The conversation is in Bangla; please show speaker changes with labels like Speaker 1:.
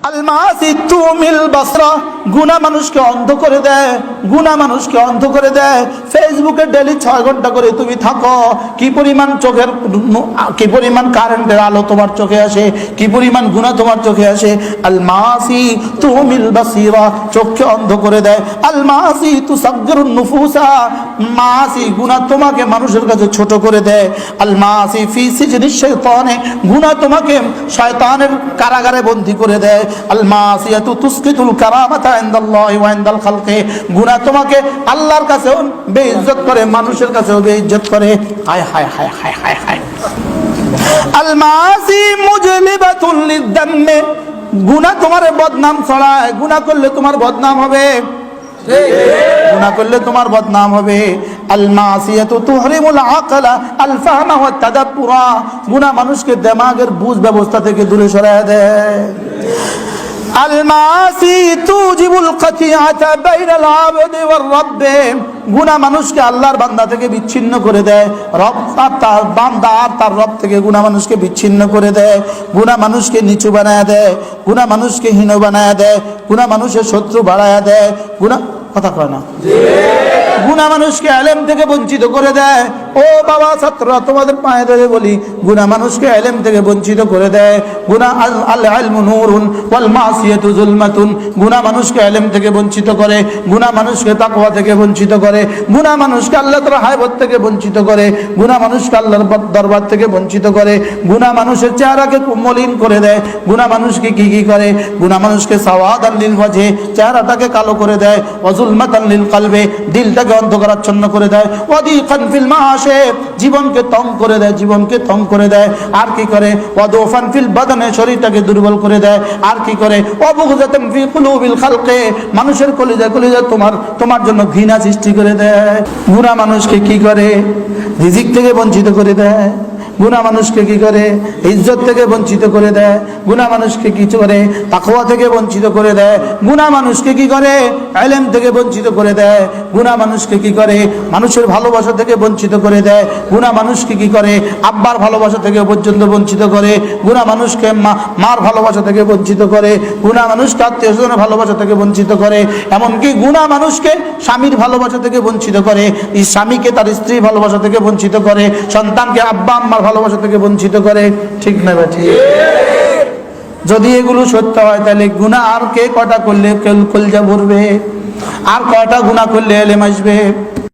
Speaker 1: আল মাসি তুমিল বাসরা, গুনাহ মানুষকে অন্ধ করে দেয়, গুনাহ মানুষকে অন্ধ করে দেয়। ফেসবুকে ডেইলি 6 ঘন্টা করে তুমি থাকো, কি পরিমাণ চোখের, কি পরিমাণ কারেন্টের আলো তোমার চোখে আসে, কি পরিমাণ গুনাহ তোমার চোখে আসে। আল মাসি তুমিল বাসিরা, চোখকে অন্ধ করে দেয়। আল মাসি তুসাগগিরুন নুফুসা, মাসি গুনাহ তোমাকে মানুষের কাছে ছোট করে দেয়। আল মাসি ফি সিজনিশ শাইতানে, গুনাহ তোমাকে শয়তানের কারাগারে বন্দী করে দেয়। আল মাসিয়াতু তুসকিতুল কারামাতা ইনদাল্লাহি ওয়া ইনদাল খালকি, গুনাহ তোমাকে আল্লাহর কাছেও বেইজ্জত করে, মানুষের কাছেও বেইজ্জত করে। হায় হায় হায় হায় হায় হায়। আল মাসি মুজলিবাতুল লিদ্দাম্মি, গুনাহ তোমার বদনাম ছড়ায়, গুনাহ করলে তোমার বদনাম হবে, গুনাহ করলে তোমার বদনাম হবে। আল মাসিয়াতু তুহরিমুল আকলা আল ফাহমা ওয়াত তাদাব্বুরা, গুনাহ মানুষকে দিমাগের বুঝ ব্যবস্থা থেকে দূরে সরায় দেয়। আল মাসি তুজিবুল কাতিয়াতা বাইনাল আবদি ওয়ার রাব্ব, গুনাহ মানুষকে আল্লাহর বান্দা থেকে বিচ্ছিন্ন করে দেয়, রব তার বান্দা আর তার রব থেকে গুনাহ মানুষকে বিচ্ছিন্ন করে দেয়। গুনাহ মানুষকে নিচু বানায় দেয়, গুনাহ মানুষকে হীন বানায় দেয়, গুনাহ মানুষের শত্রু বাড়ায় দেয়। গুনাহ, কথা কয় না, গুনাহ মানুষকে ইলম থেকে বঞ্চিত করে দেয়। ও বাবা ছাত্ররা, তোমাদের পায়ে ধরে বলি, গুনাহ মানুষকে ইলম থেকে বঞ্চিত করে দেয়। গুনাহ আল ইলমু নূরুন ওয়াল মাসিয়াতু যুলমাতুন, গুনাহ মানুষকে ইলম থেকে বঞ্চিত করে, গুনাহ মানুষকে তাকওয়া থেকে বঞ্চিত করে, গুনাহ মানুষকে আল্লাহ তাআলার হায়বত থেকে বঞ্চিত করে, গুনাহ মানুষকে আল্লাহর দরবার থেকে বঞ্চিত করে, গুনাহ মানুষের চেহারাকে মলিন করে দেয়। গুনাহ মানুষকে কি কি করে? গুনাহ মানুষকে সাওয়াদান লিল ওয়াজহি, চেহারাটাকে কালো করে দেয়, ওয়া যুলমাতান লিল কলবি, দিলটাকে অন্ধকারাচ্ছন্ন করে দেয়, ওয়াদিকান ফিল মাআশি, জীবনকে তং করে দেয়, জীবনকে তং করে দেয়। আর কি করে? ওয়াদুফান ফিল বাদানে, শরীরটাকে দুর্বল করে দেয়। আর কি করে? ওয়াবুগযাতান ফি কুলুবিল খালকি, মানুষের কলিজা কলিজা তোমার জন্য ঘৃণা সৃষ্টি করে দেয়। গুনাহ মানুষকে কি করে? রিজিক থেকে বঞ্চিত করে দেয়। গুনাহ মানুষকে কি করে? ইজ্জত থেকে বঞ্চিত করে দেয়। গুনাহ মানুষকে কি করে? তাকওয়া থেকে বঞ্চিত করে দেয়। গুনাহ মানুষকে কি করে? ইলম থেকে বঞ্চিত করে দেয়। গুনাহ মানুষকে কি করে? মানুষের ভালোবাসা থেকে বঞ্চিত করে দেয়। গুনাহ মানুষকে কি করে? আব্বার ভালোবাসা থেকে পর্যন্ত বঞ্চিত করে। গুনাহ মানুষকে মার ভালোবাসা থেকে বঞ্চিত করে। গুনাহ মানুষকে আত্মীয়স্বজনের ভালোবাসা থেকে বঞ্চিত করে। এমনকি গুনাহ মানুষকে স্বামীর ভালোবাসা থেকে বঞ্চিত করে, স্বামীকে তার স্ত্রীর ভালোবাসা থেকে বঞ্চিত করে, সন্তানকে আব্বা আম্মার ভালোবাসা থেকে বঞ্চিত করে। ঠিক না বেঠি? যদি এগুলো সত্য হয়, তাহলে গুনাহ আর কে কটা করলে কলজা ভরবে? আর কয়টা গুনাহ করলে ইলম আসবে?